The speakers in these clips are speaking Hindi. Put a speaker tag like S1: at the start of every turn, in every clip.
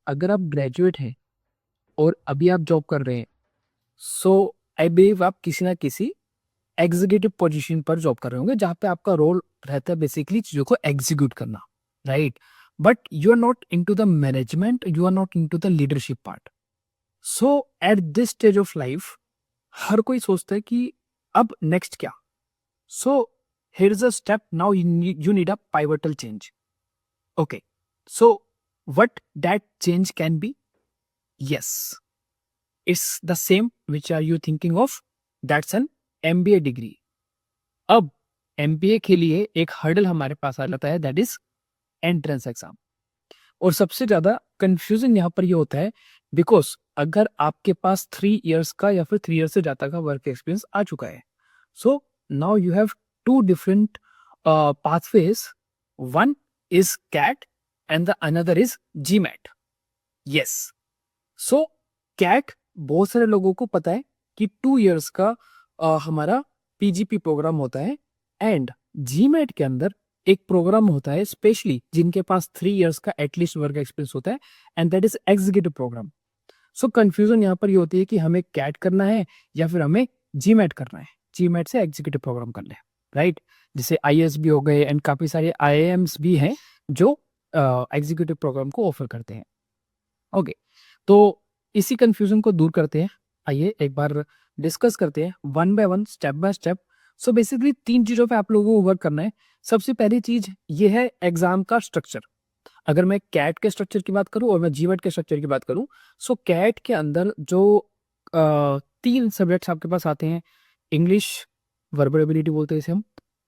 S1: अगर आप ग्रेजुएट हैं और अभी आप जॉब कर रहे हैं, सो आई बिलीव आप किसी ना किसी एग्जीक्यूटिव पोजीशन पर जॉब कर रहे होंगे जहाँ पे आपका रोल रहता है बेसिकली चीजों को एग्जीक्यूट करना, right? But you are not into the management, you are not into the leadership part. So at this stage of life हर कोई सोचता है कि अब नेक्स्ट क्या. So here is a step, now you need a pivotal change. Okay, so what that change can be? Yes, it's the same which are you thinking of, that's an MBA degree. अब MBA के लिए एक हर्डल हमारे पास आ जाता है, दैट इज एंट्रेंस एग्जाम. और सबसे ज्यादा कंफ्यूजन यहाँ पर ये होता है बिकॉज अगर आपके पास 3 इयर्स का या फिर 3 इयर्स से ज्यादा का वर्क एक्सपीरियंस आ चुका है, so now you have two different pathways. One is CAT and the another is GMAT. Yes. So CAT बहुत सारे लोगों को पता है कि 2 इयर्स का हमारा PGP प्रोग्राम होता है, एंड GMAT के अंदर एक प्रोग्राम होता है स्पेशली जिनके पास 3 इयर्स का एटलीस्ट वर्क एक्सपीरियंस होता है, and that is executive program. So confusion यहाँ पर ये होती है कि हमें CAT करना है या फिर हमें GMAT करना है. GMAT से एग्जीक्यूटिव प्रोग्राम कर ले, राइट? जैसे IAS भी हो गए एंड काफी सारे IIMs भी हैं जो एग्जीक्यूटिव प्रोग्राम को ऑफर करते हैं. ओके, तो इसी कंफ्यूजन को दूर करते हैं. आइए एक बार डिस्कस करते हैं one by one, step by step. So basically 3 चीजों पे आप लोगों को वर्क करना है. सबसे पहली चीज ये है एग्जाम का स्ट्रक्चर. अगर मैं कैट के स्ट्रक्चर की बात करूं और मैं GMAT के स्ट्रक्चर की बात करूं, सो कैट के अंदर जो 3 सब्जेक्ट्स आपके पास आते हैं, इंग्लिश, वर्बल एबिलिटी बोलते हैं इसे हम,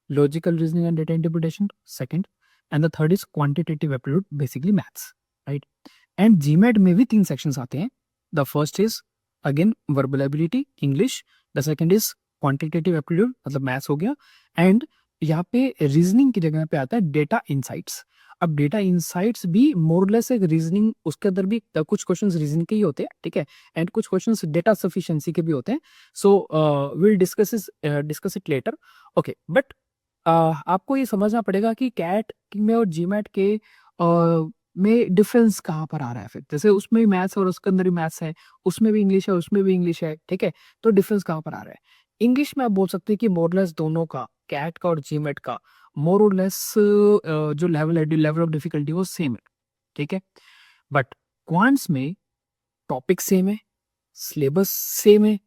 S1: logical reasoning and data interpretation second, and the third is quantitative aptitude, basically maths, right? And GMAT में भी 3 सेक्शंस आते हैं. The first is again verbal ability English, the second is quantitative aptitude मतलब मैथ्स हो गया, एंड यहाँ पे रीजनिंग की जगह पे आता है डेटा इनसाइट्स. अब डेटा इनसाइट्स भी मोरलेस एक रीजनिंग, उसके अंदर भी कुछ क्वेश्चंस रीजनिंग के ही होते हैं, ठीक है, एंड कुछ क्वेश्चंस डेटा सफिशिएंसी के भी होते हैं. So will discuss it later. Okay, but आपको ये समझना पड़ेगा कि कैट में और GMAT के में डिफरेंस कहाँ पर आ रहा है. फिर जैसे उसमें भी मैथ्स और उसके अंदर भी मैथ्स है, उसमें भी इंग्लिश है, उसमें भी इंग्लिश है, ठीक है, तो डिफरेंस कहाँ पर आ रहा है? इंग्लिश में आप बोल सकते हैं कि मोरलेस दोनों का, कैट का और GMAT का, मोर और लेस जो लेवल है, लेवल ऑफ डिफिकल्टी वो सेम है, ठीक है. बट क्वांट्स में टॉपिक सेम है, सिलेबस सेम है,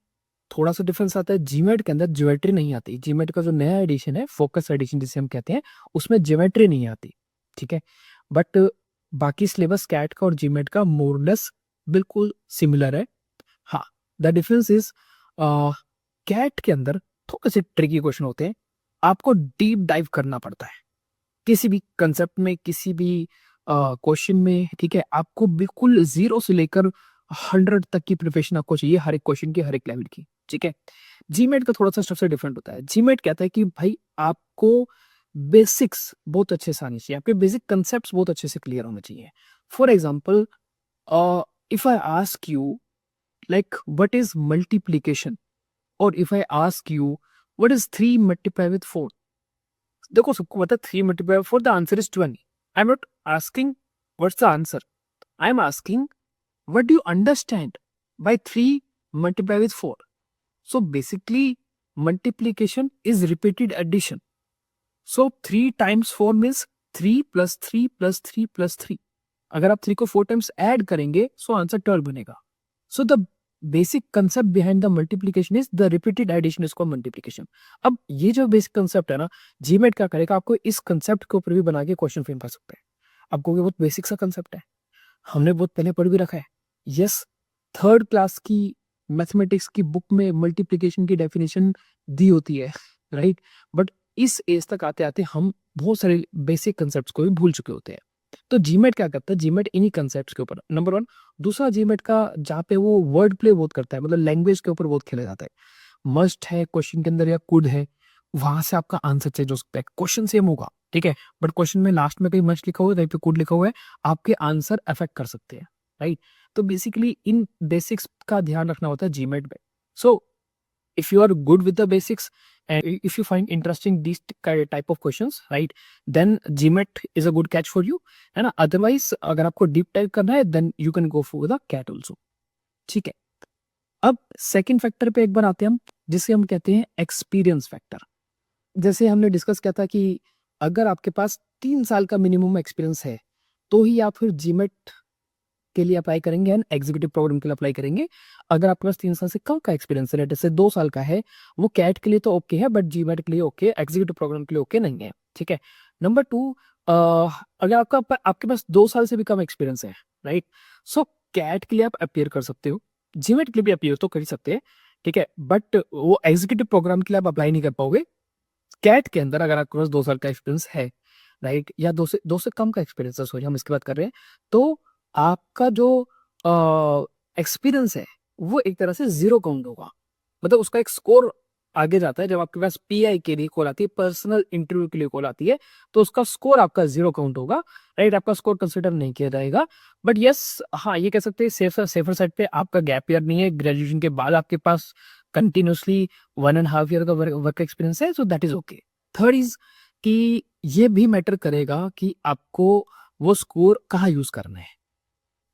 S1: थोड़ा सा डिफरेंस आता है. GMAT के अंदर ज्योमेट्री नहीं आती. GMAT का जो नया एडिशन है, फोकस एडिशन जिसे हम कहते हैं, उसमें ज्योमेट्री नहीं आती, ठीक है. बट बाकी सिलेबस कैट का और GMAT का मोरलेस बिल्कुल सिमिलर है. हाँ, द डिफरेंस इज कैट के अंदर थोड़े से ट्रिकी क्वेश्चन होते हैं. आपको डीप डाइव करना पड़ता है किसी भी कंसेप्ट में, किसी भी क्वेश्चन में, ठीक है. आपको बिल्कुल 0 से लेकर 100 तक की प्रिपरेशन आपको चाहिए हर एक क्वेश्चन की, हर एक लेवल की, ठीक है. GMAT का थोड़ा सा स्ट्रक्चर डिफरेंट होता है. GMAT कहता है कि भाई आपको बेसिक्स बहुत अच्छे से आनी चाहिए, आपके बेसिक कंसेप्ट बहुत अच्छे से क्लियर होने चाहिए. For example, if I ask you like what is multiplication, और if I ask you what is 3 multiply with 4, देखो सबको पता है 3 multiply with 4 the answer is 20. I am not asking what's the answer, I am asking what do you understand by 3 multiply with 4. So basically multiplication is repeated addition. So 3 times 4 means 3 plus 3 plus 3 plus 3. अगर आप 3 को 4 times add करेंगे so आंसर 12 बनेगा. So the basic concept behind the multiplication is the repeated addition is called multiplication. अब ये जो बेसिक कंसेप्ट है ना, GMAT क्या करेगा, आपको इस कंसेप्ट के ऊपर भी बना के क्वेश्चन फ्रेम कर सकते हैं. आपको बहुत बेसिक सा कंसेप्ट है, हमने बहुत पहले पढ़ भी रखा है. यस, 3rd क्लास की मैथमेटिक्स की बुक में मल्टीप्लिकेशन की डेफिनेशन दी होती है, राइट? बट इस एज तक आते आते हम बहुत सारे बेसिक कंसेप्ट्स को भी भूल चुके होते हैं. तो GMAT क्या करता है, GMAT इन्हीं कंसेप्ट्स के ऊपर नंबर 1. दूसरा GMAT का जहाँ पे वो वर्ड प्ले बहुत करता है, मतलब लैंग्वेज के ऊपर बहुत खेला जाता है. मस्ट है क्वेश्चन के अंदर या कुड है, वहां से आपका आंसर चेंज हो सकता है. क्वेश्चन सेम होगा, ठीक है, बट क्वेश्चन में लास्ट में कहीं मस्ट लिखा हुआ है, कहीं पे कुड लिखा हुआ है, आपके आंसर अफेक्ट कर सकते हैं, राइट? तो बेसिकली इन बेसिक्स का ध्यान रखना होता है GMAT में. So if you are good with the basics, and if you find interesting these type of questions, right, then GMAT is a good catch for you, है ना. अदरवाइज अगर आपको डीप टाइप करना है then you can go for the CAT also. ठीक है. अब सेकंड फैक्टर पे एक बार आते हैं हम, जिसे हम कहते हैं एक्सपीरियंस फैक्टर. जैसे हमने डिस्कस किया था कि अगर आपके पास 3 साल का मिनिमम एक्सपीरियंस है तो ही आप फिर जीमेट के लिए अप्लाई करेंगे एंड एग्जीक्यूटिव प्रोग्राम के लिए अप्लाई करेंगे. अगर आपके पास 3 साल से कम का एक्सपीरियंस है, जैसे 2 साल का है, वो कैट के लिए तो ओके है बट जीमेट के लिए ओके, एग्जीक्यूटिव प्रोग्राम के लिए ओके नहीं है. ठीक है. नंबर 2, अगर आपके पास 2 साल से भी कम एक्सपीरियंस है, राइट, सो कैट के लिए आप अपियर कर सकते हो, जीमेट के लिए भी अपियर तो कर ही सकते हैं. ठीक है. बट वो एग्जीक्यूटिव प्रोग्राम के लिए आप अप्लाई नहीं कर पाओगे. कैट के अंदर अगर आपके पास 2 साल का एक्सपीरियंस है, राइट, या 2 से कम का एक्सपीरियंस है, सॉरी हम इसकी बात कर रहे हैं, तो आपका जो एक्सपीरियंस है वो एक तरह से 0 काउंट होगा. मतलब उसका एक स्कोर आगे जाता है. जब आपके पास पीआई के लिए कॉल आती है, पर्सनल इंटरव्यू के लिए कॉल आती है, तो उसका स्कोर आपका 0 काउंट होगा, राइट. आपका स्कोर कंसिडर नहीं किया जाएगा. बट यस, हाँ, ये कह सकते हैं सेफर साइड पे आपका गैप ईयर नहीं है, ग्रेजुएशन के बाद आपके पास कंटिन्यूसली 1.5 ईयर का वर्क एक्सपीरियंस है, so that is okay. Third is कि ये भी मैटर करेगा कि आपको वो स्कोर कहाँ यूज करना है.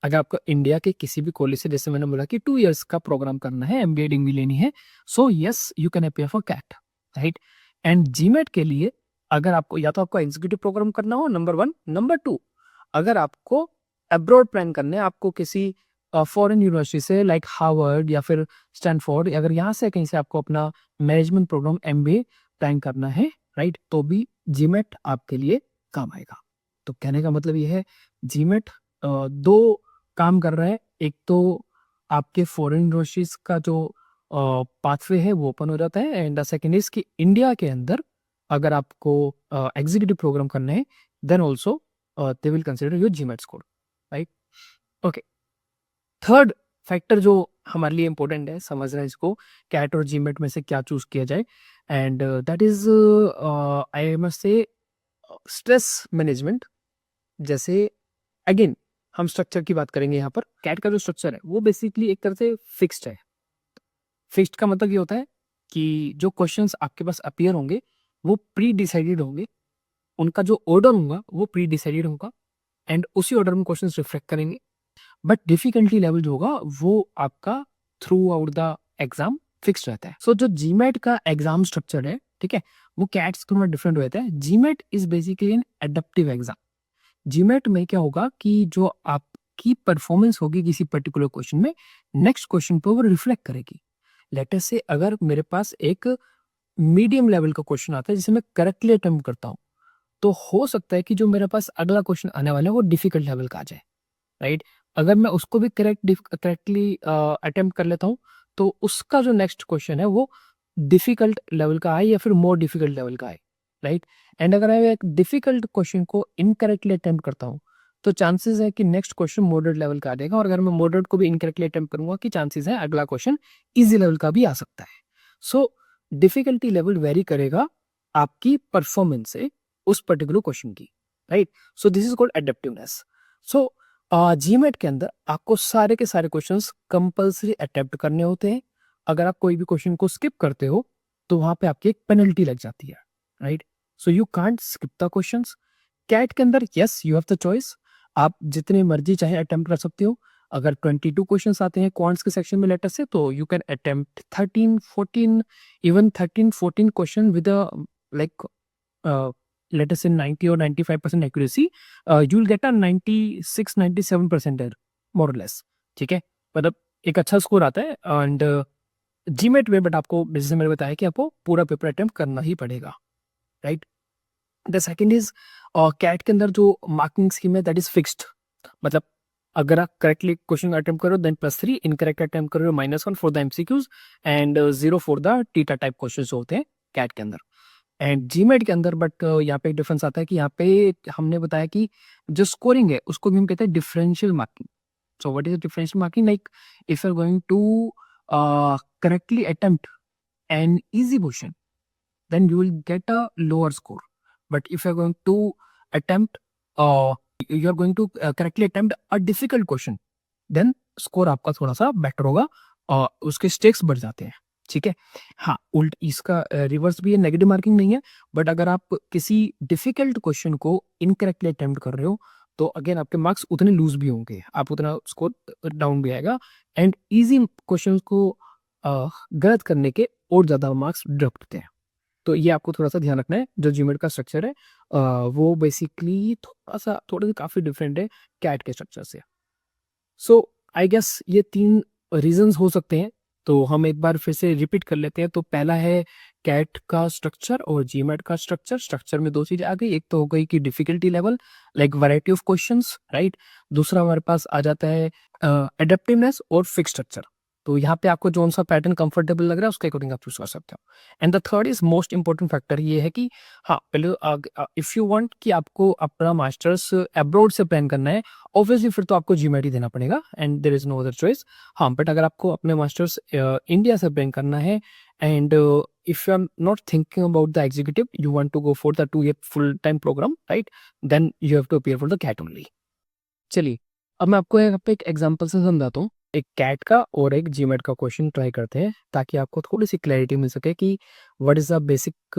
S1: अगर आपको इंडिया के किसी भी कॉलेज से, जैसे मैंने बोला कि 2 इयर्स का प्रोग्राम करना है, एमबीए डिग्री लेनी है, so yes you can appear for CAT, right. And GMAT के लिए अगर आपको या तो आपको एग्जीक्यूटिव प्रोग्राम करना हो, नंबर 1. नंबर 2, अगर आपको अब्रॉड प्लान करना है, आपको किसी फॉरेन यूनिवर्सिटी से लाइक हार्वर्ड या फिर स्टैनफोर्ड, अगर यहाँ से कहीं से आपको अपना मैनेजमेंट प्रोग्राम एमबीए प्लान करना है, राइट, तो भी जीमेट आपके लिए काम आएगा. तो कहने का मतलब ये है, जीमेट 2 काम कर रहा है. एक तो आपके फॉरेन यूनिवर्सिटीज का जो पाथवे है वो ओपन हो जाता है, एंड द सेकंड इज कि इंडिया के अंदर अगर आपको एग्जीक्यूटिव प्रोग्राम करना है then also they will consider your GMAT score, right. Okay. Third factor जो हमारे लिए इंपॉर्टेंट है, समझ रहे हैं इसको, कैट और जीमेट में से क्या चूज किया जाए, and that is I must say stress management. जैसे अगेन हम स्ट्रक्चर की बात करेंगे यहाँ पर. कैट का जो स्ट्रक्चर है वो बेसिकली एक तरह से फिक्स्ड है. फिक्स्ड का मतलब ये होता है कि जो क्वेश्चंस आपके पास अपीयर होंगे वो प्री डिसाइडेड होंगे, उनका जो ऑर्डर होगा वो प्री डिसाइडेड होगा, एंड उसी ऑर्डर में क्वेश्चंस रिफ्लेक्ट करेंगे. बट डिफिकल्टी लेवल जो होगा वो आपका through out the exam fix रहता है. सो जो जीमेट का एग्जाम स्ट्रक्चर है, ठीक है, वो कैट से थोड़ा डिफरेंट रहता है. GMAT is basically an adaptive exam. GMAT में क्या होगा कि जो आपकी परफॉर्मेंस होगी किसी पर्टिकुलर क्वेश्चन में, नेक्स्ट क्वेश्चन पर वो रिफ्लेक्ट करेगी. लेटर से अगर मेरे पास एक मीडियम लेवल का क्वेश्चन आता है जिसे मैं करेक्टली अटेम्प्ट करता हूँ, तो हो सकता है कि जो मेरे पास अगला क्वेश्चन आने वाला है वो डिफिकल्ट लेवल का आ जाए, राइट. अगर मैं उसको भी करेक्टली अटेम्प्ट कर लेता हूँ तो उसका जो नेक्स्ट क्वेश्चन है वो डिफिकल्ट लेवल का आए या फिर मोर डिफिकल्ट लेवल का आए, राइट. एंड अगर मैं एक डिफिकल्ट क्वेश्चन को इनकरेक्टली अटेम्प्ट करता हूँ तो चांसेस है कि नेक्स्ट क्वेश्चन मॉडरेट लेवल का आ जाएगा, और अगर मैं मॉडरेट को भी इनकरेक्टली अटेम्प्ट करूंगा कि चांसेस है अगला क्वेश्चन इजी लेवल का भी आ सकता है. सो डिफिकल्टी लेवल वेरी करेगा आपकी परफॉर्मेंस से उस पर्टिकुलर क्वेश्चन की, right. So this is called adaptiveness. सो जीमेट के अंदर आपको सारे के सारे क्वेश्चंस कंपल्सरी अटेम्प्ट करने होते हैं. अगर आप कोई भी क्वेश्चन को स्किप करते हो तो वहां पे आपकी एक पेनल्टी लग जाती है, right. So you can't skip the questions. CAT के अंदर yes you have the choice, आप जितने मर्जी चाहे अटेम्प्ट कर सकते हो. अगर 22 क्वेश्चंस आते हैं क्वांट्स के सेक्शन में लेटर से, तो you can attempt 13 14, even 13 14 question with like let us say 90 or 95% accuracy, you will get a 96-97% error more or less. ठीक है, मतलब एक अच्छा स्कोर आता है. एंड जीमेट में बट आपको जैसे मैंने बताया कि आपको पूरा पेपर अटेम्प्ट करना ही पड़ेगा, right. The second is CAT के अंदर जो मार्किंग स्कीम है दैट इज फिक्स्ड. मतलब अगर आप करेक्टली क्वेश्चन अटेम्प्ट करो देन +3, इनकरेक्ट अटेम्प्ट करो -1 for the MCQs, and 0 for the TITA type question होते हैं कैट के अंदर एंड जीमेट के अंदर. बट यहाँ पे एक डिफरेंस आता है कि यहाँ पे हमने बताया कि जो स्कोरिंग है उसको भी हम कहते हैं differential marking. So what is differential marking? Like if you are going to correctly attempt an easy question then you will get a lower score. But if you are going to attempt you are going to correctly attempt a difficult question, then score आपका थोड़ा सा बेटर होगा और उसके स्टेक्स बढ़ जाते हैं, ठीक है। हाँ, उल्ट इसका रिवर्स भी है, नेगेटिव मार्किंग नहीं है, बट अगर आप किसी डिफिकल्ट क्वेश्चन को इनकरेक्टली अटेम्प्ट कर रहे हो तो अगेन आपके मार्क्स उतने लूज भी होंगे, आप उतना स्कोर डाउन भी आएगा। एंड इजी क्वेश्चन को गलत करने के और ज़्यादा मार्क्स ड्रॉप होते हैं। तो ये आपको थोड़ा सा ध्यान रखना है। जो जीमेट का स्ट्रक्चर है वो बेसिकली थोड़ा सा काफ़ी डिफरेंट है कैट के स्ट्रक्चर से। सो आई गेस ये 3 रीजंस हो सकते हैं। तो हम एक बार फिर से रिपीट कर लेते हैं। तो पहला है कैट का स्ट्रक्चर और जीमेट का स्ट्रक्चर। स्ट्रक्चर में 2 चीज़ें आ गई, एक तो हो गई कि difficulty level like variety of questions, right? दूसरा हमारे पास आ जाता है एडेप्टिवनेस और फिक्स स्ट्रक्चर। तो यहाँ पे आपको कौन सा पैटर्न कंफर्टेबल लग रहा है उसके अकॉर्डिंग आप चूज कर सकते हो। And the third is most important factor ये है कि हाँ, पहले इफ यू वांट कि आपको अपना मास्टर्स अब्रॉड से प्लान करना है, ऑब्वियसली फिर तो आपको जीमेट ही देना पड़ेगा and there is no other choice. हाँ, बट अगर आपको अपने मास्टर्स इंडिया से प्लान करना है and if you are not thinking about the executive, you want to go for the 2 year full time programme, right? Then you have to appear for the CAT only. चलिए, अब मैं आपको यहाँ पे एक एग्जांपल से समझाता हूँ। एक कैट का और एक जीमेट का क्वेश्चन ट्राई करते हैं ताकि आपको थोड़ी सी क्लैरिटी मिल सके कि what is the basic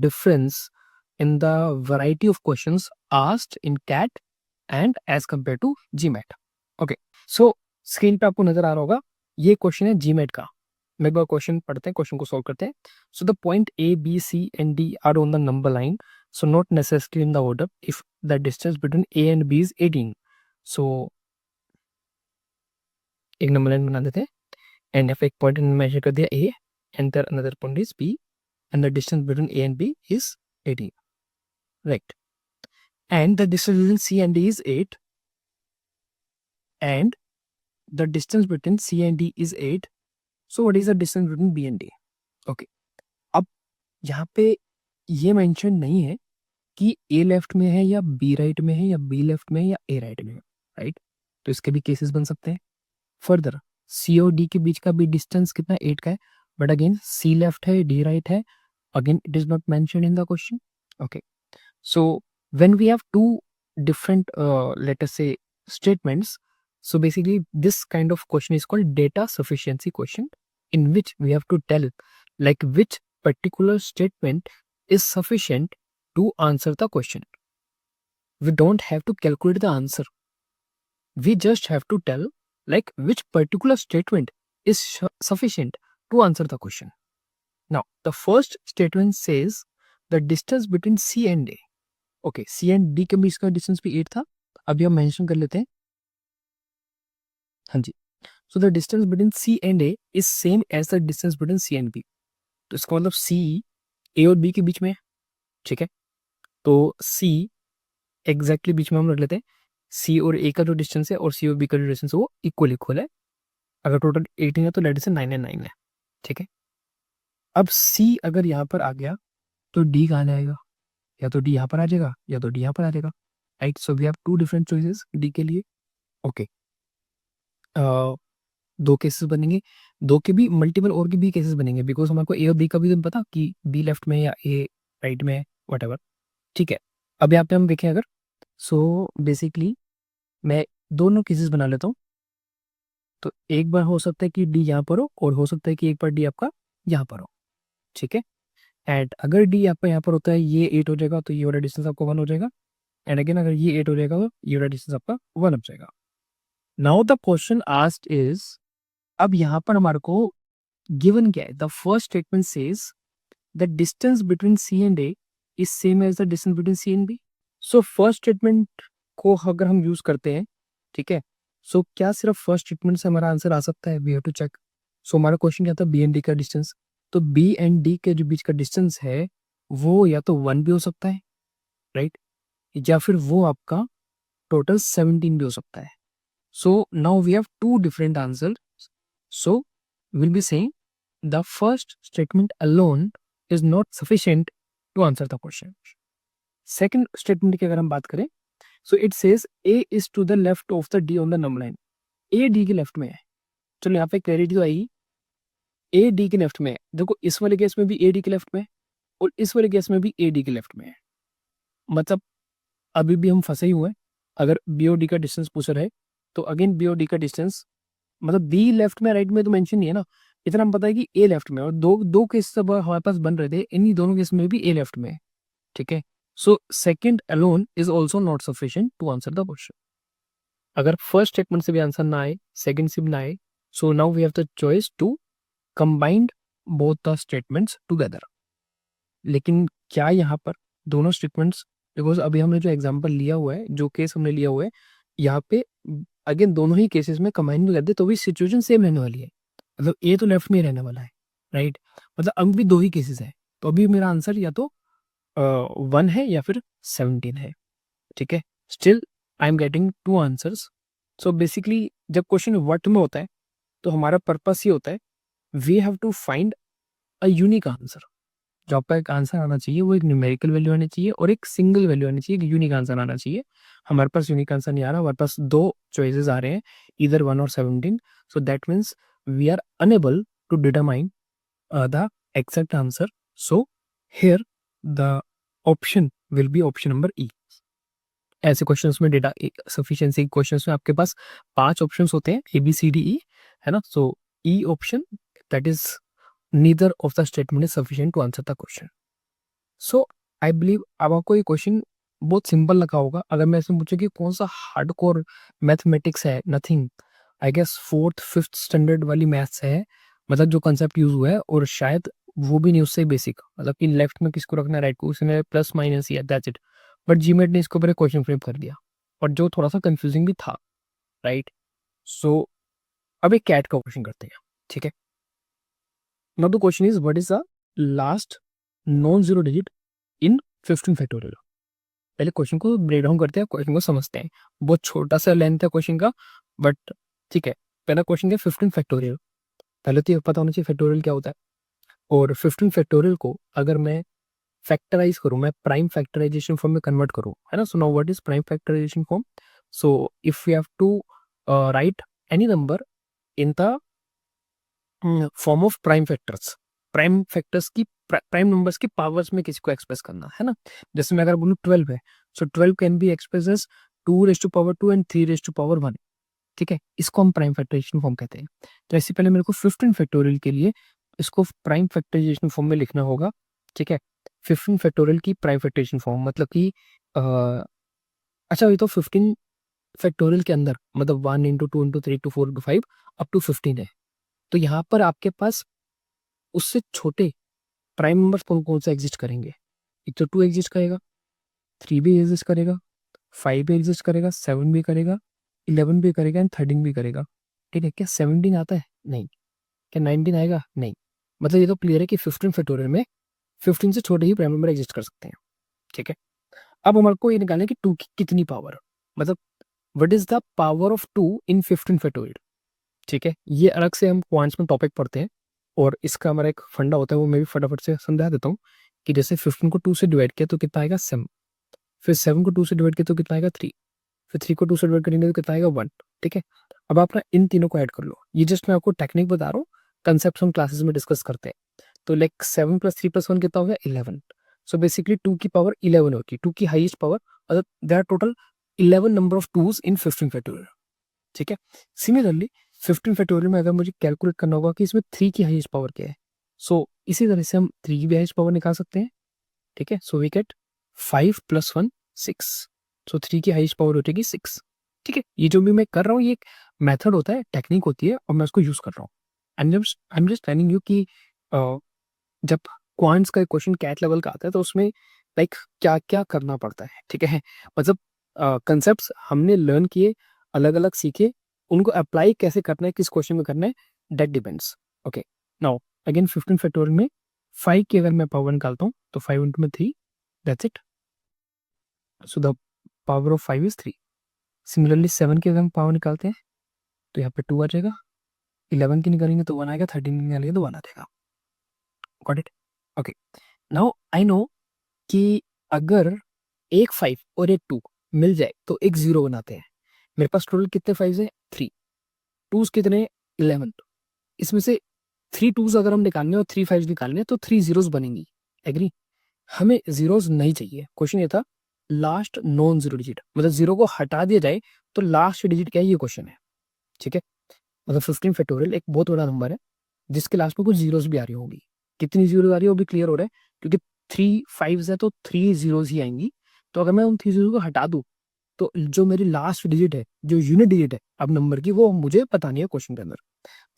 S1: difference in the variety of questions asked in CAT and as compare to GMAT. Okay, so screen पे आपको नजर आ रहा होगा, ये क्वेश्चन है जीमेट का। मैं एक बार क्वेश्चन पढ़ते हैं, क्वेश्चन को सॉल्व करते हैं। So the point A B C and D are on the number line, so not necessarily in the order if the distance between A and B is 18. So एक नंबर लाइन बना देते हैं एंड यहाँ पे एक पॉइंट मेजर कर दिया A and there another point is B and the distance between A and B is 18, right? And the distance between C and D is 8 and the distance between C and D is 8. So what is the distance between B and D? Okay, अब यहाँ पे ये मेंशन नहीं है कि ए लेफ्ट में है या बी राइट में है या बी लेफ्ट में है या ए राइट में है, राइट? तो इसके भी केसेस बन सकते हैं। फर्दर सी और डी के बीच का भी डिस्टेंस कितना 8 का है, बट अगेन सी लेफ्ट है डी राइट है, again it is not mention in the question. Okay, so when we have two different let us say statements, so basically this kind of question is called data sufficiency question, in which we have to tell like which particular statement is sufficient to answer the question. We don't have to calculate the answer. We just have to tell like which particular statement is sufficient to answer the question. Now, the first statement says the distance between C and A. Okay, C and D के बीच का डिस्टेंस भी 8 था। अभी हम मेंशन कर लेते हैं। हाँ जी, so the distance between C and A is same as the distance between C and B. तो इसका मतलब C A और B के बीच में है, ठीक है? तो C एग्जैक्टली बीच में हम रख लेते हैं। सी और ए का जो डिस्टेंस है और सी और बी का जो डिस्टेंस है वो इक्वल है। अगर टोटल 18 है तो लेट से 9 एंड 9 है, ठीक है? अब सी अगर यहाँ पर आ गया तो डी कहाँ जाएगा? या तो डी यहाँ पर आ जाएगा या तो डी यहाँ पर आ जाएगा, right? So we have 2 different choices D के लिए। ओके, 2 केसेस बनेंगे, 2 के भी मल्टीपल और के भी केसेस बनेंगे, बिकॉज हमारे ए और बी का भी तो पता कि बी लेफ्ट में या ए राइट में, वट, ठीक है? अब यहाँ पे हम देखें अगर, सो बेसिकली मैं दोनों केसेस बना लेता हूँ। तो एक बार हो सकता है कि डी यहाँ पर हो और हो सकता है कि एक बार डी आपका यहाँ पर हो, ठीक है? एंड अगर डी आपका यहाँ पर होता है, ये 8 हो जाएगा तो ये वाला डिस्टेंस आपका 1 हो जाएगा। एंड अगेन अगर ये 8 हो जाएगा तो ये वाला डिस्टेंस आपका 1 हो जाएगा। Now the question asked is, अब यहाँ पर हमारे को गिवन क्या है? The first statement says the distance between C and A is same as the distance between C and B. So first statement को अगर हम यूज करते हैं, ठीक है, सो क्या सिर्फ फर्स्ट स्टेटमेंट से हमारा आंसर आ सकता है? We have to check. So हमारा क्वेश्चन क्या था? बी एंड डी का डिस्टेंस। तो बी एंड डी के जो बीच का डिस्टेंस है वो या तो 1 भी हो सकता है, राइट? या फिर वो आपका टोटल 17 भी हो सकता है। So now we have 2 different answer. So will be saying the first statement alone is not sufficient to answer the question. Second statement की अगर हम बात करें, so it says A is to the left of the D on the number line. A D के लेफ्ट में है। चलो यहाँ पे क्लैरिटी तो आएगी, ए डी के लेफ्ट में है। देखो इस वाले केस में भी ए डी के लेफ्ट में है और इस वाले केस में भी ए डी के लेफ्ट में है। मतलब अभी भी हम फंसे ही हुए हैं। अगर बी और डी का डिस्टेंस पूछ रहा है तो अगेन बी और डी का डिस्टेंस, मतलब बी लेफ्ट में राइट में तो मेंशन नहीं है ना, इतना हम पता है कि ए लेफ्ट में, और दो दो केस अब हमारे पास बन रहे थे, इन्हीं दोनों केस में भी ए लेफ्ट में है, ठीक है। So second alone is also not sufficient to answer the question. अगर फर्स्ट स्टेटमेंट से भी आंसर ना आए, सेकंड से भी ना आए, so now we have the choice to combine both the statements together. लेकिन क्या यहाँ पर दोनों स्टेटमेंट्स, बिकॉज अभी हमने जो एग्जांपल लिया हुआ है, जो केस हमने लिया हुआ है, यहाँ पे अगेन दोनों ही केसेस में कंबाइन भी कर दे तो भी सिचुएशन सेम रहने वाली है। मतलब ए तो लेफ्ट में ही रहने वाला है, राइट। मतलब अब भी दो ही केसेस है, तो अभी मेरा आंसर या तो 1 है या फिर 17 है, ठीक है। Still I am getting two answers. So basically जब क्वेश्चन व्हाट में होता है तो हमारा पर्पस ये होता है, we have to find a unique answer. जो आपका एक आंसर आना चाहिए वो एक न्यूमेरिकल वैल्यू आनी चाहिए और एक सिंगल वैल्यू आनी चाहिए, एक यूनिक आंसर आना चाहिए। हमारे पास यूनिक आंसर नहीं आ रहा, हमारे पास दो चॉइसेस आ रहे हैं, इधर 1 और 17। So that means we are unable to determine the exact answer. So here the option will be option number E. ऐसे क्वेश्चंस में डेटा सफिशिएंसी क्वेश्चंस में आपके पास 5 ऑप्शंस होते हैं, ए बी सी डी ई, है ना। So E option, that is neither of the statement is sufficient to answer the question. So I believe अब आपको ये क्वेश्चन बहुत सिंपल लगा होगा। अगर मैं इसमें पूछूं कि कौन सा हार्ड कोर मैथमेटिक्स है, nothing, I guess 4th 5th standard वाली मैथ्स है, मतलब जो कंसेप्ट यूज हुआ है, और शायद वो भी नहीं उससे बेसिक, मतलब कि लेफ्ट में किसको रखना है, राइट को, उसने प्लस माइनस या दैट्स इट। बट जीमेट ने इसके ऊपर एक क्वेश्चन फ्रेम कर दिया, और जो थोड़ा सा कंफ्यूजिंग भी था, राइट। सो अब एक कैट का क्वेश्चन करते हैं, ठीक है। Now the question is, what is the last non-zero digit in 15 factorial? पहले क्वेश्चन को ब्रेक डाउन करते हैं, क्वेश्चन को समझते हैं। बहुत छोटा सा लेंथ है क्वेश्चन का, बट ठीक है। पहला क्वेश्चन क्या, 15 फैक्टोरियल। पहले तो ये पता होना चाहिए फैक्टोरियल क्या होता है, और 15 फैक्टोरियल को अगर मैं फैक्टराइज करूं, मैं प्राइम फैक्टराइजेशन फॉर्म में कन्वर्ट करूं, है ना। So now what is prime factorisation form? So if we have to write any number in the form of prime factors, prime factors की प्राइम नंबर्स की पावर्स में किसी को एक्सप्रेस करना है ना। जैसे मैं अगर बोलूँ 12 है, so 12 can be express as 2 raised to power 2 and 3 raised to power 1, ठीक है। इसको हम प्राइम फैक्टराइजेशन फॉर्म कहते हैं। तो ऐसे पहले मेरे को 15 फैक्टोरियल के लिए इसको प्राइम फैक्टराइजेशन फॉर्म में लिखना होगा, ठीक है। 15 फैक्टोरियल की प्राइम फैक्टराइजेशन फॉर्म मतलब कि अच्छा, ये तो 15 फैक्टोरियल के अंदर मतलब 1 into 2 into 3 into 4 into 5 up to 15 है। तो यहाँ पर आपके पास उससे छोटे प्राइम नंबर्स कौन कौन से एग्जिस्ट करेंगे? एक तो 2 एग्जिस्ट करेगा, 3 भी एग्जिस्ट करेगा, 5 भी एग्जिस्ट करेगा, 7 भी करेगा, 11 भी करेगा एंड 13 भी करेगा, ठीक है। क्या 17 आता है? नहीं। क्या 19 आएगा? नहीं। मतलब ये तो क्लियर है कि 15 फैक्टोरियल में 15 से छोटे ही प्राइम नंबर एग्जिस्ट कर सकते हैं, ठीक है। अब हमारे को ये निकालना है कि 2 की कितनी पावर, मतलब what is the power of 2 in 15 factorial, ठीक है। ये अलग से हम क्वांट्स में टॉपिक पढ़ते हैं, और इसका हमारा एक फंडा होता है, वो मैं भी फटाफट से समझा देता हूँ कि जैसे 15 को 2 से डिवाइड किया तो कितना आएगा 7, फिर 7 को 2 से डिवाइड किया तो कितना आएगा 3, फिर 3 को 2 से डिवाइड करेंगे तो कितना आएगा 1, ठीक है। अब आप ना इन तीनों को ऐड कर लो, ये जस्ट मैं आपको टेक्निक बता रहा हूँ, कंसेप्ट हम क्लासेस में डिस्कस करते हैं। तो लाइक 7 + 3 + 1 कितना हो गया 11। सो बेसिकली 2 की पावर 11 होती है, 2 की हाईएस्ट पावर, मतलब there are total 11 number of 2s in 15 factorial, ठीक है। सिमिलरली 15 फैक्टोरियल में अगर मुझे कैलकुलेट करना होगा कि इसमें 3 की हाईएस्ट पावर क्या है, सो इसी तरह से हम 3 की भी हाईएस्ट पावर निकाल सकते हैं, ठीक है। सो वी गेट 5 + 1 6, सो 3 की हाईएस्ट पावर हो जाएगी 6, ठीक है। ये जो भी मैं कर रहा हूँ ये एक मेथड होता है, टेक्निक होती है, और मैं उसको यूज कर रहा हूँ। I am just telling you कि जब क्वांट्स का क्वेश्चन कैट लेवल का आता है तो उसमें लाइक क्या क्या करना पड़ता है, ठीक है। मतलब कंसेप्ट हमने लर्न किए, अलग अलग सीखे, उनको अप्लाई कैसे करना है, किस क्वेश्चन में करना है, that depends. Okay, now again 15 factorial में 5 की अगर मैं पावर निकालता हूँ तो 5 × 3, that's it. So the power of 5 is 3। Similarly 7 की अगर हम पावर निकालते हैं तो यहाँ पे 2 आ जाएगा, 11 की निकालेंगे तो 1 आएगा, 13 की निकालेंगे तो 1 आ जाएगा। Got it? Okay, now I know कि अगर एक 5 और एक 2 मिल जाए तो एक 0 बनाते हैं। मेरे पास टोटल कितने 5 है? 3, 2s कितने? 11। इसमें से 3 2s अगर हम निकालने और 3 5 निकालने तो 3 zeros बनेंगी, एग्री। हमें जीरोस नहीं चाहिए। क्वेश्चन ये था लास्ट नॉन जीरो डिजिट, मतलब जीरो को हटा दिया जाए तो लास्ट डिजिट क्या है, ये क्वेश्चन है, ठीक है। मतलब 15 फैक्टोरियल एक बहुत बड़ा नंबर है, जिसके लास्ट में कुछ जीरोस भी आ रही होंगी। कितनी जीरो आ रही है वो भी क्लियर हो रहा है, क्योंकि 3 5 है तो 3 जीरोस ही आएंगी। तो अगर मैं उन 3 जीरो को हटा दूं तो जो मेरी लास्ट डिजिट है, जो यूनिट डिजिट है अब नंबर की, वो मुझे पता नहीं है क्वेश्चन के अंदर।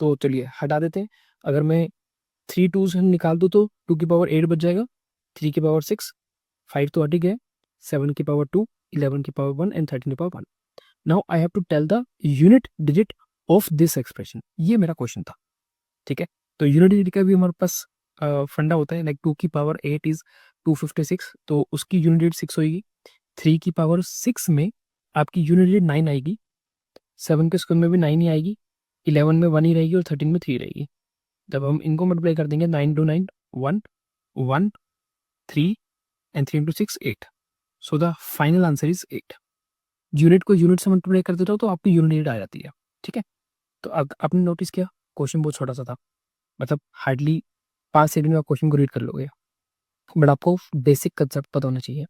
S1: तो चलिए हटा देते हैं। अगर मैं 3 टू से निकाल दूं तो 2 की पावर 8 बच जाएगा, 3 की पावर 6, 5 तो हट ही गए, 7 की पावर 2, 11 की पावर 1 एंड 13 की power 1। Now I have to tell the unit digit of this expression. ये मेरा क्वेश्चन था, ठीक है। तो यूनिट डिजिट का भी हमारे पास फंडा होता है, लाइक 2 की पावर 8 इज 256, तो उसकी यूनिट डिजिट 6 होगी। 3 की पावर 6 में आपकी यूनिट डिजिट 9 आएगी, 7 के स्क्वायर में भी 9 ही आएगी, 11 में 1 ही रहेगी और 13 में 3 रहेगी। जब हम इनको मल्टीप्लाई कर देंगे 9 to 9 1 1 3 and 3 into 6 8। So the final answer is 8। Unit को यूनिट से मल्टीप्लाई कर देता हूँ तो आपकी यूनिट डिजिट आ जाती है, ठीक है। तो अब आपने नोटिस किया क्वेश्चन बहुत छोटा सा था, मतलब हार्डली 5 सेकंड में आप क्वेश्चन को रीड कर लोगे, बट आपको बेसिक कंसेप्ट पता होना चाहिए।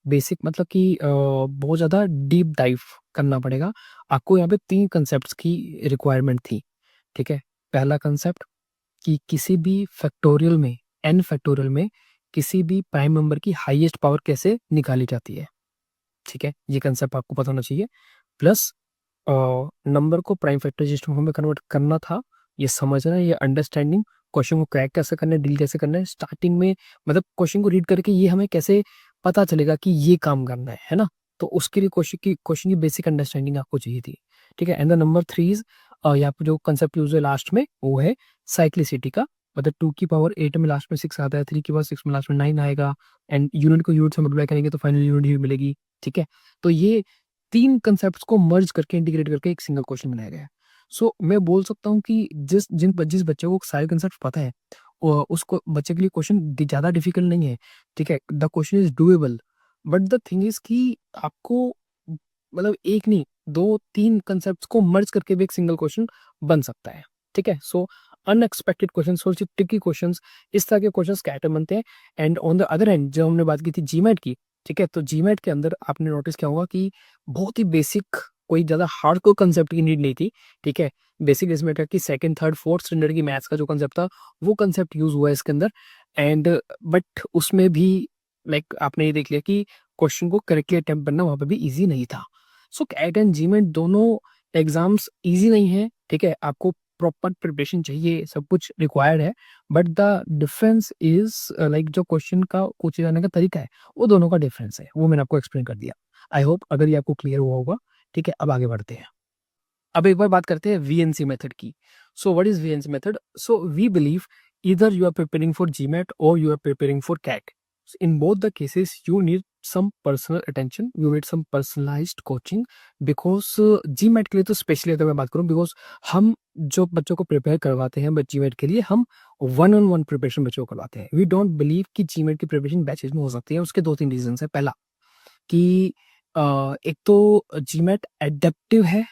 S1: बेसिक मतलब कि बहुत ज़्यादा डीप डाइव करना पड़ेगा आपको। यहाँ पे 3 कंसेप्ट की रिक्वायरमेंट थी, ठीक है। पहला कंसेप्ट कि किसी भी फैक्टोरियल में, n फैक्टोरियल में किसी भी प्राइम नंबर की हाईएस्ट पावर कैसे निकाली जाती है, ठीक है। ये कंसेप्ट आपको पता होना चाहिए। प्लस नंबर को प्राइम फैक्टराइजेशन फॉर्म में कन्वर्ट करना था, ये समझना, ये अंडरस्टैंडिंग, क्वेश्चन को क्रैक कैसे करना है, डील कैसे करना है स्टार्टिंग में, मतलब क्वेश्चन को रीड करके ये हमें कैसे पता चलेगा कि ये काम करना है ना। तो उसके लिए क्वेश्चन की बेसिक अंडरस्टैंडिंग आपको चाहिए थी, ठीक है। एंड द नंबर 3 इज, यहाँ पे जो कंसेप्ट यूज है लास्ट में वो है साइक्लिसिटी का, मतलब 2 की पावर 8 में लास्ट में 6 आता है, 3 की पावर 6 में लास्ट में 9 आएगा, एंड यूनिट को यूनिट से मल्टीप्लाई करेंगे तो फाइनल यूनिट ही मिलेगी, ठीक है। तो ये 3 कंसेप्ट्स को मर्ज करके इंटीग्रेट करके एक सिंगल क्वेश्चन बनाया गया है। सो मैं बोल सकता हूँ कि जिस बच्चे को सारे कंसेप्ट पता है उसको बच्चे के लिए क्वेश्चन ज़्यादा डिफिकल्ट नहीं है, ठीक है। The question is doable, but the thing is कि आपको मतलब एक नहीं 2-3 कंसेप्ट को मर्ज करके भी एक सिंगल क्वेश्चन बन सकता है, ठीक है। सो अनएक्सपेक्टेड क्वेश्चन, सोचिए ट्रिकी क्वेश्चन, इस तरह के क्वेश्चन कैटर बनते हैं। And on the other hand जो हमने बात की थी जीमैट की, ठीक है, तो जीमैट के अंदर आपने नोटिस किया होगा कि बहुत ही बेसिक, कोई ज़्यादा हार्ड कोर कंसेप्ट की नीड नहीं थी, ठीक है। बेसिक इसमें था कि सेकंड थर्ड फोर्थ स्टैंडर्ड की मैथ्स का जो कंसेप्ट था वो कंसेप्ट यूज हुआ है इसके अंदर। एंड बट उसमें भी लाइक आपने ये देख लिया कि क्वेश्चन को करेक्टली अटेम्प्ट करना वहाँ पे भी ईजी नहीं था। सो कैट एंड जीमेट दोनों एग्जाम्स ईजी नहीं है, ठीक है। आपको प्रॉपर प्रिपरेशन चाहिए, सब कुछ रिक्वायर्ड है, but the difference is like जो क्वेश्चन का पूछे जाने का तरीका है वो दोनों का डिफरेंस है, वो मैंने आपको एक्सप्लेन कर दिया। आई होप अगर ये आपको क्लियर हुआ होगा, ठीक है। अब आगे बढ़ते हैं। अब एक बार बात करते हैं वीएनसी मेथड की। So what is VNC method? So we believe either you are preparing for GMAT or you are preparing for CAT. So in both the cases, you need some personal attention, you need some personalized coaching, because GMAT के लिए तो स्पेशली अगर मैं बात करूँ, बिकॉज हम जो बच्चों को प्रिपेयर करवाते हैं GMAT के लिए, हम 1-on-1 प्रिपरेशन बच्चों को करवाते हैं। वी डोंट बिलीव कि GMAT की प्रिपरेशन बैचेज में हो सकती है। उसके 2-3 रीजन है। पहला कि एक तो जीमेट एडेप्टिव है,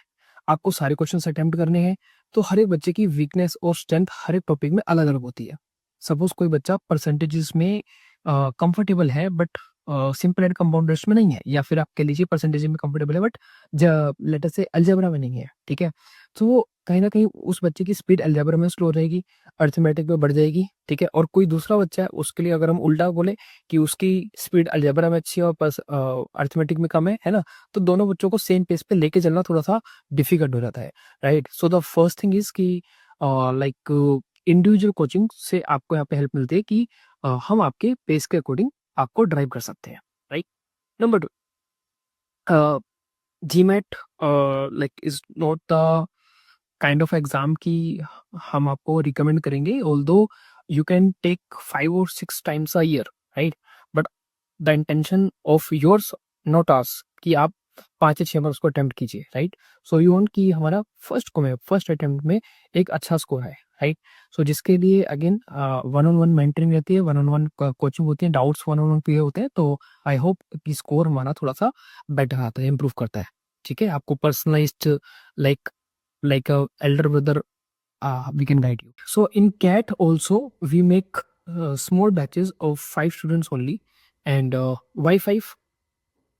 S1: आपको सारे क्वेश्चन अटेम्प्ट करने हैं, तो हर एक बच्चे की वीकनेस और स्ट्रेंथ हर एक टॉपिक में अलग अलग होती है। सपोज कोई बच्चा परसेंटेजेस में कंफर्टेबल है बट सिंपल एंड कंपाउंडर्स में नहीं है, या फिर आप कह लीजिए परसेंटेज में कंफर्टेबल है बट लेटर से अलजेब्रा में नहीं है, ठीक है। तो कहीं ना कहीं उस बच्चे की स्पीड अलजेब्रा में स्लो रहेगी, अर्थमेटिक में बढ़ जाएगी, ठीक है। और कोई दूसरा बच्चा है उसके लिए अगर हम उल्टा बोले कि उसकी स्पीड अलजेब्रा में अच्छी है और अर्थमेटिक में कम है ना, तो दोनों बच्चों को सेम पेस पे लेके चलना थोड़ा सा डिफिकल्ट हो जाता है, right. So the first thing is कि लाइक इंडिविजुअल कोचिंग से आपको यहाँ पे हेल्प मिलती है कि हम आपके पेस के अकॉर्डिंग आपको ड्राइव कर सकते हैं, right. Number 2, GMAT like is not the kind of exam की हम आपको रिकमेंड करेंगे, although you can take 5 or 6 times a year, right. But the intention of yours not as कि आप 5 या 6 बार उसको अटेम्प्ट कीजिए, राइट। सो यू वांट कि हमारा फर्स्ट अटेम्प्ट में एक अच्छा स्कोर है, राइट। सो जिसके लिए अगेन 1-on-1 मेंटरिंग रहती है, 1-on-1 कोचिंग होती है, डाउट्स 1-on-1 क्लियर होते हैं, तो आई होप कि स्कोर हमारा थोड़ा सा बेटर आता है, इम्प्रूव करता है, ठीक है। आपको personalised like a elder brother, we can guide you. So in CAT also we make small batches of 5 students only. And why 5?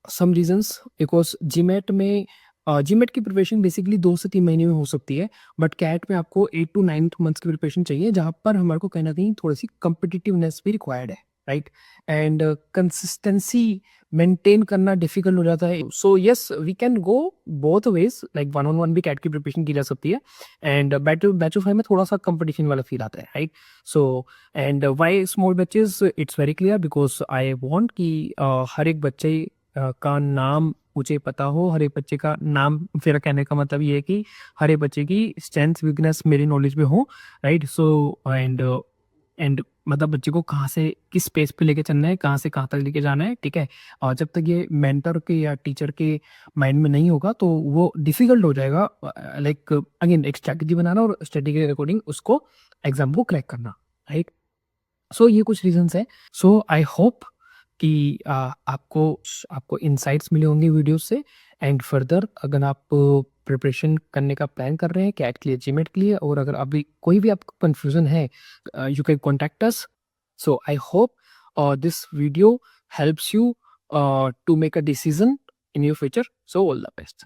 S1: Some reasons, because GMAT में जीमेट की प्रिपरेशन बेसिकली 2 से 3 महीने में हो सकती है, बट कैट में आपको 8 टू 9 मंथ्स की प्रिपरेशन चाहिए, जहाँ पर हमारे को कहीं न कहीं थोड़ी-सी कॉम्पिटिटिवनेस भी रिक्वायर्ड है, राइट? एंड कंसिस्टेंसी मेंटेन करना डिफिकल्ट हो जाता है। So yes, we can go both ways, like one on one भी कैट की प्रिपरेशन की जा सकती है, एंड बैच टू 5 में थोड़ा-सा कॉम्पिटिशन वाला फ़ील आता है, right? So and why small batches, it's very clear because I want कि हर एक बच्चे का नाम मुझे पता हो, हर एक बच्चे का नाम, मेरा कहने का मतलब ये है कि हर एक बच्चे की स्ट्रेंथ, वीकनेस मेरी नॉलेज में हो, राइट? सो एंड मतलब बच्चे को कहाँ से किस स्पेस पे लेके चलना है, कहाँ से कहाँ तक लेके जाना है, ठीक है? और जब तक ये मेंटर के या टीचर के माइंड में नहीं होगा, तो वो डिफ़िकल्ट हो जाएगा, लाइक अगेन एक स्ट्रैटेजी बनाना और स्टडी के अकॉर्डिंग उसको एग्ज़ाम को क्रैक करना, राइट? सो ये कुछ रीज़न्स हैं। सो आई होप कि आपको इनसाइट्स मिले होंगे वीडियो से, एंड फर्दर अगर आप प्रिपरेशन करने का प्लान कर रहे हैं कैट के लिए, जीमेट के लिए, और अगर अभी कोई भी आपको कन्फ्यूज़न है, you can contact us. So I hope this video helps you to make a decision in your future. So all the best.